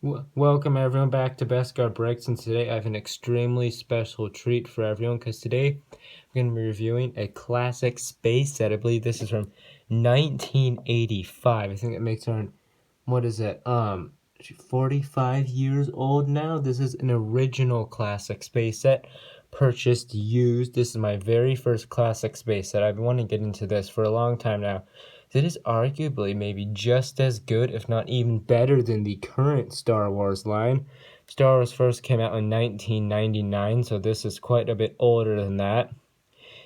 Welcome everyone back to Best Guard Breaks, and today I have an extremely special treat for everyone because today we're going to be reviewing a classic space set. I believe this is from 1985. I think it makes around, what is it, 45 years old now. This is an original classic space set, purchased used. This is my very first classic space set. I've been wanting to get into this for a long time now. It is arguably maybe just as good, if not even better, than the current Star Wars line. Star Wars first came out in 1999, so this is quite a bit older than that.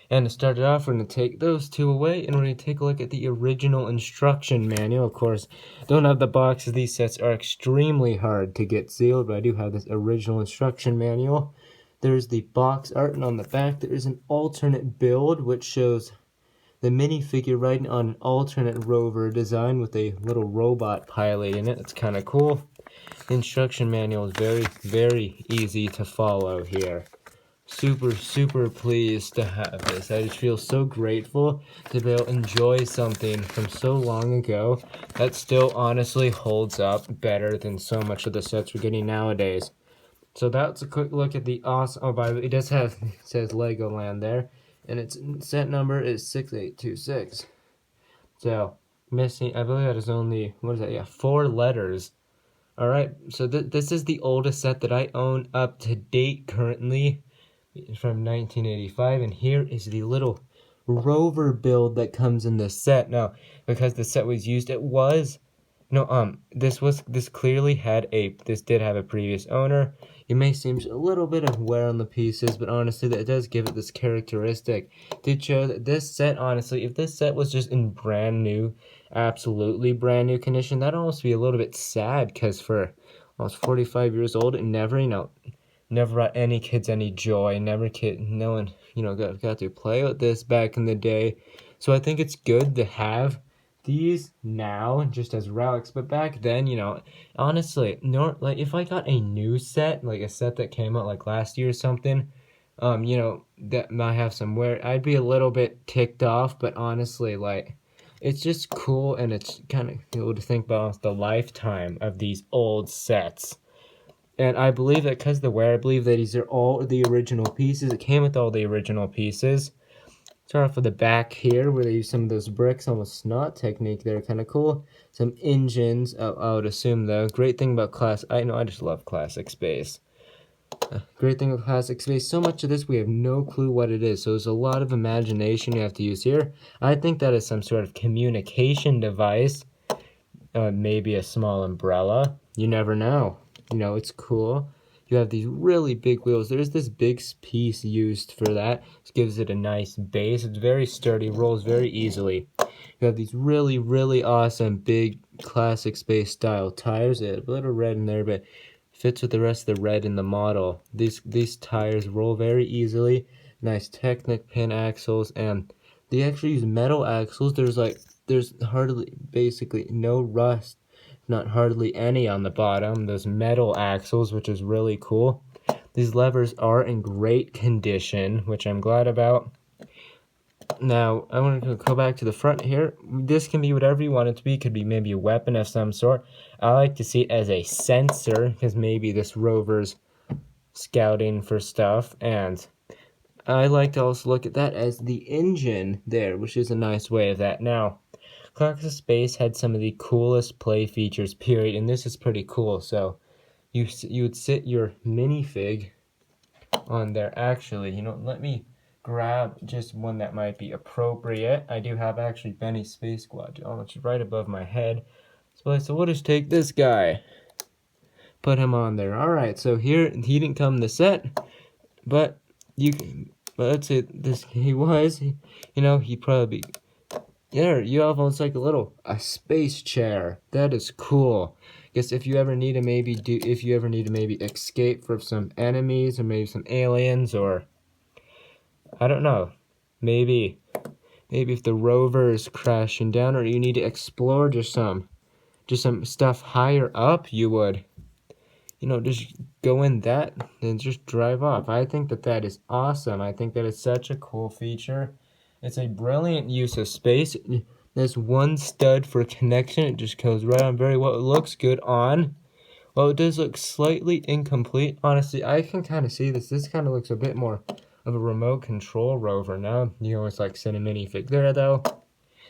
And to start it off, we're going to take those two away, and we're going to take a look at the original instruction manual. Of course, don't have the boxes. These sets are extremely hard to get sealed, but I do have this original instruction manual. There's the box art, and on the back there is an alternate build, which shows the minifigure riding on an alternate rover design with a little robot pilot in it. It's kind of cool. The instruction manual is very easy to follow here. Super pleased to have this. I just feel so grateful to be able to enjoy something from so long ago that still honestly holds up better than so much of the sets we're getting nowadays. So that's a quick look at the awesome. Oh, by the way, it does have, it says Legoland there, and its set number is 6826. So missing, I believe that is only, what is that? Yeah, 4 letters. All right, so this is the oldest set that I own up to date currently, from 1985, and here is the little rover build that comes in the set. Now, because the set was used, it was this clearly had this did have a previous owner. You may seem a little bit of wear on the pieces, but honestly, that does give it this characteristic. Did show that this set, honestly, if this set was just in brand new, absolutely brand new condition, that'd almost be a little bit sad, because for almost 45 years old, it never, never brought any kids any joy. No one, got to play with this back in the day. So I think it's good to have these now just as relics, but back then, honestly, like if I got a new set, like a set that came out like last year or something, that might have some wear, I'd be a little bit ticked off. But honestly, like, it's just cool, and it's kind of cool to think about the lifetime of these old sets. And I believe that because the wear, I believe that these are all the original pieces. It came with all the original pieces. Start off with the back here, where they use some of those bricks, almost snot technique. They're kind of cool. Some engines, I would assume, though. Great thing about I just love classic space. Great thing with classic space, so much of this we have no clue what it is. So there's a lot of imagination you have to use here. I think that is some sort of communication device. Maybe a small umbrella. You never know. It's cool. You have these really big wheels. There's this big piece used for that. This gives it a nice base. It's very sturdy, rolls very easily. You have these really awesome big classic space style tires. A little red in there, but fits with the rest of the red in the model. These tires roll very easily. Nice Technic pin axles, and they actually use metal axles. There's hardly, basically no rust. Not hardly any on the bottom. Those metal axles, which is really cool. These levers are in great condition, which I'm glad about. Now, I want to go back to the front here. This can be whatever you want it to be. It could be maybe a weapon of some sort. I like to see it as a sensor, because maybe this rover's scouting for stuff. And I like to also look at that as the engine there, which is a nice way of that. Now, Classic Space had some of the coolest play features, period, and this is pretty cool. So you would sit your minifig on there. Actually, let me grab just one that might be appropriate. I do have actually Benny Space Squad, which is right above my head. So we'll just take this guy, put him on there. All right, so here he didn't come in the set, but let's say this he he'd probably be. There, you have almost like a space chair. That is cool. Guess if you ever need to maybe escape from some enemies, or maybe some aliens, or I don't know, maybe if the rover is crashing down, or you need to explore just some stuff higher up, you would just go in that and just drive off. I think that is awesome. I think that is such a cool feature. It's a brilliant use of space. There's one stud for connection. It just goes right on very well. It looks good on. Well, it does look slightly incomplete. Honestly, I can kind of see this. This kind of looks a bit more of a remote control rover now. You always like send a minifig there, though.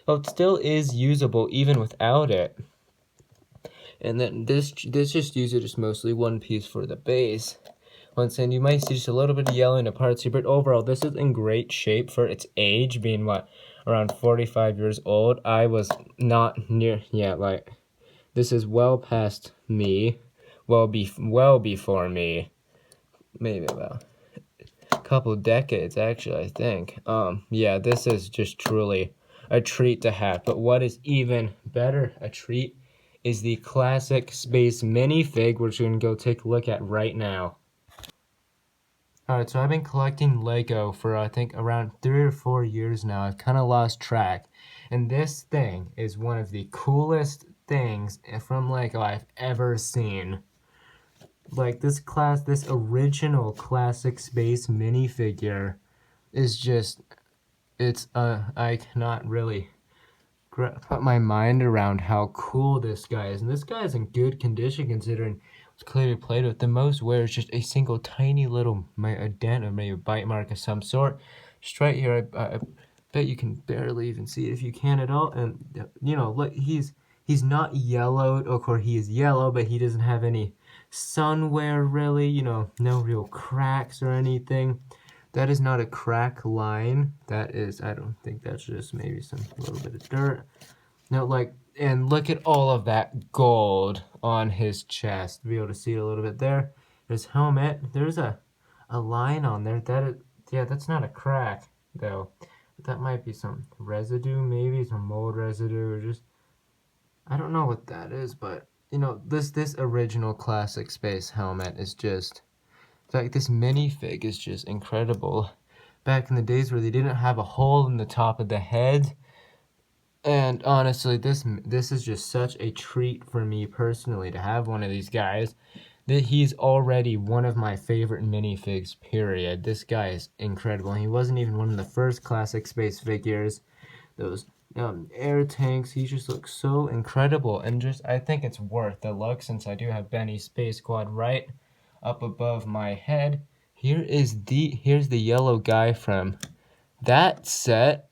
Well, it still is usable even without it. And then this just uses just mostly one piece for the base. Once again, you might see just a little bit of yellow in the parts here, but overall, this is in great shape for its age, being what, around 45 years old. I was not near, yeah, like, this is well past me, well before me, maybe about a couple decades, actually, I think. Yeah, this is just truly a treat to have, but what is even better a treat is the classic space minifig, which we're going to go take a look at right now. Alright, so I've been collecting Lego for I think around 3 or 4 years now. I've kind of lost track. And this thing is one of the coolest things from Lego I've ever seen. Like this original classic space minifigure is just, I cannot really put my mind around how cool this guy is. And this guy is in good condition considering it's clearly played with. The most wear is just a single tiny little a dent or maybe a bite mark of some sort. Just right here, I bet you can barely even see it if you can at all. And you know, look, he's not yellowed. Of course, he is yellow, but he doesn't have any sun wear really. You know, no real cracks or anything. That is not a crack line. That is, I don't think that's just maybe some little bit of dirt. No, like, and look at all of that gold on his chest. Be able to see it a little bit there. His helmet, there's a line on there. Yeah, that's not a crack though. That might be some residue, maybe some mold residue, or just, I don't know what that is, but you know, this original classic space helmet is just. In fact, this minifig is just incredible. Back in the days where they didn't have a hole in the top of the head. And honestly, this is just such a treat for me personally to have one of these guys. That he's already one of my favorite minifigs, period. This guy is incredible. He wasn't even one of the first classic space figures. Those air tanks, he just looks so incredible. And just, I think it's worth the look since I do have Benny's Space Squad right up above my head. Here's the yellow guy from that set.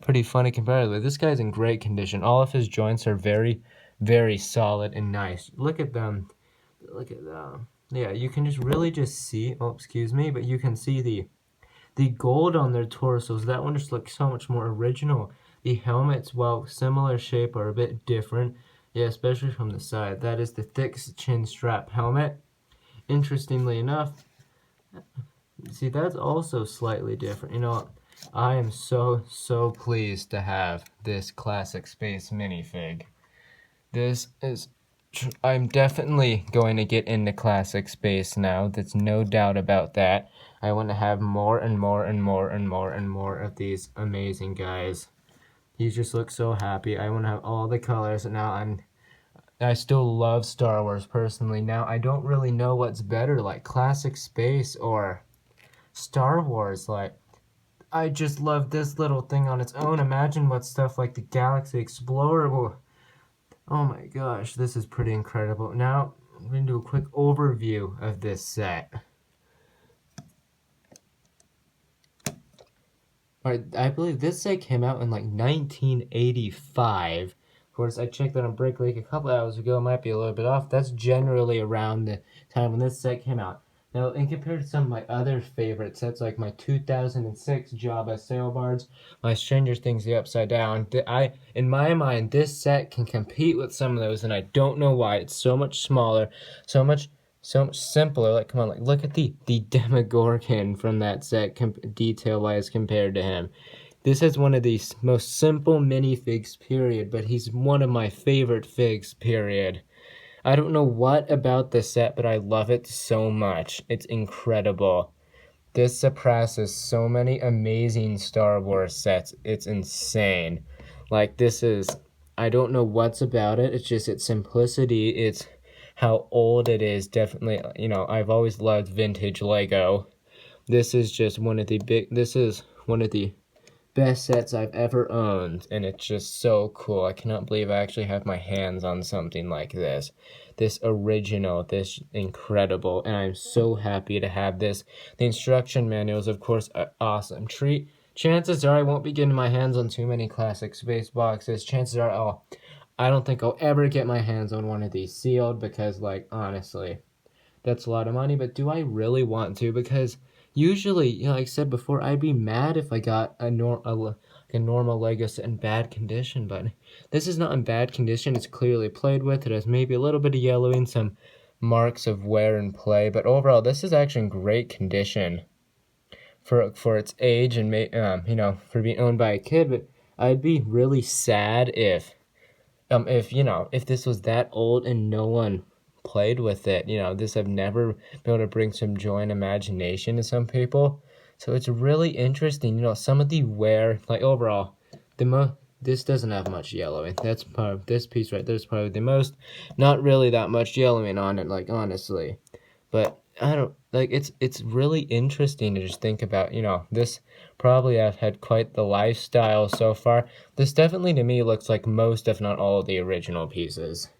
Pretty funny comparatively. This guy's in great condition. All of his joints are very, very solid and nice. Look at them. Look at them. Yeah, you can just really just see. Oh, excuse me, but you can see the gold on their torsos. That one just looks so much more original. The helmets, while similar shape, are a bit different. Yeah, especially from the side. That is the thick chin strap helmet. Interestingly enough, see, that's also slightly different. You know, I am so pleased to have this classic space minifig. This is, I'm definitely going to get into classic space now. There's no doubt about that. I want to have more and more and more and more and more of these amazing guys. He just looks so happy. I want to have all the colors. And now I still love Star Wars personally. Now I don't really know what's better, like classic space or Star Wars. Like, I just love this little thing on its own. Imagine what stuff like the Galaxy Explorer will. Oh my gosh, this is pretty incredible. Now I'm going to do a quick overview of this set. Alright, I believe this set came out in like 1985. Of course, I checked that on Brickset a couple hours ago. It might be a little bit off. That's generally around the time when this set came out. Now, in compared to some of my other favorite sets, like my 2006 Jabba Sailbards, my Stranger Things The Upside Down, in my mind, this set can compete with some of those, and I don't know why. It's so much smaller, so much simpler. Like, come on, like, look at the Demogorgon from that set, detail-wise, compared to him. This is one of the most simple minifigs, period, but he's one of my favorite figs, period. I don't know what about this set, but I love it so much. It's incredible. This surpasses so many amazing Star Wars sets. It's insane. Like, this is, I don't know what's about it. It's just its simplicity. It's how old it is. Definitely, you know, I've always loved vintage Lego. This is just one of the best sets I've ever owned, and it's just so cool. I cannot believe I actually have my hands on something like this. This original, this incredible, and I'm so happy to have this. The instruction manuals, of course, are awesome. Chances are I won't be getting my hands on too many classic space boxes. Chances are I don't think I'll ever get my hands on one of these sealed because, like, honestly, that's a lot of money. But do I really want to? Because usually, like I said before, I'd be mad if I got a normal Lego set in bad condition. But this is not in bad condition. It's clearly played with. It has maybe a little bit of yellowing, some marks of wear and play. But overall, this is actually in great condition for its age and for being owned by a kid. But I'd be really sad if this was that old and no one played with it. This have never been able to bring some joy and imagination to some people. So it's really interesting. Some of the wear, like overall, this doesn't have much yellowing. That's part of this piece right there's probably the most, not really that much yellowing on it, like honestly. But I don't like it's really interesting to just think about, this probably I've had quite the lifestyle so far. This definitely to me looks like most, if not all, of the original pieces.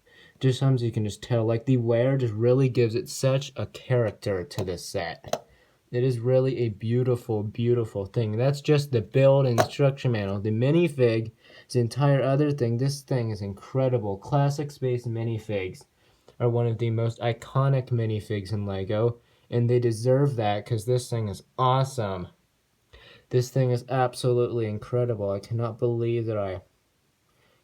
Just sometimes you can just tell, like the wear just really gives it such a character to this set. It is really a beautiful, beautiful thing. That's just the build and instruction manual. The minifig is the entire other thing. This thing is incredible. Classic Space minifigs are one of the most iconic minifigs in LEGO, and they deserve that because this thing is awesome. This thing is absolutely incredible. I cannot believe that I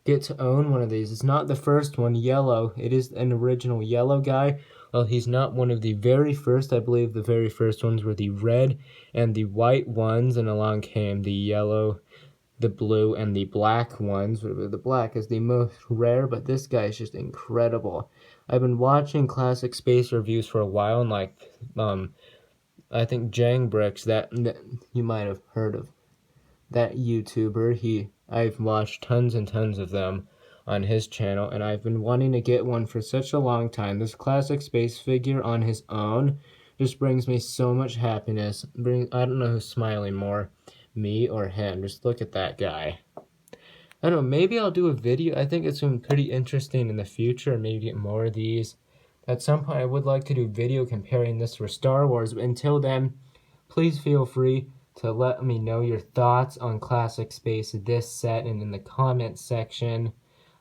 get to own one of these. It's not the first one, yellow. It is an original yellow guy. Well, he's not one of the very first. I believe the very first ones were the red and the white ones, and along came the yellow, the blue, and the black ones. The black is the most rare, but this guy is just incredible. I've been watching classic space reviews for a while, and I think Jang Bricks, that you might have heard of that YouTuber. I've watched tons and tons of them on his channel, and I've been wanting to get one for such a long time. This classic space figure on his own just brings me so much happiness. I don't know who's smiling more, me or him. Just look at that guy. I don't know, maybe I'll do a video. I think it's been pretty interesting in the future, and maybe get more of these. At some point, I would like to do a video comparing this for Star Wars, but until then, please feel free to let me know your thoughts on Classic Space, this set, and in the comments section.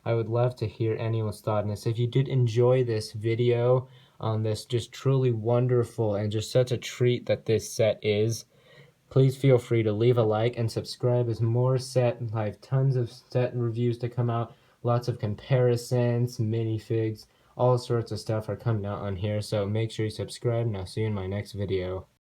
I would love to hear anyone's thought on this. If you did enjoy this video on this just truly wonderful and just such a treat that this set is, please feel free to leave a like and subscribe as more I have tons of set reviews to come out. Lots of comparisons, minifigs, all sorts of stuff are coming out on here. So make sure you subscribe, and I'll see you in my next video.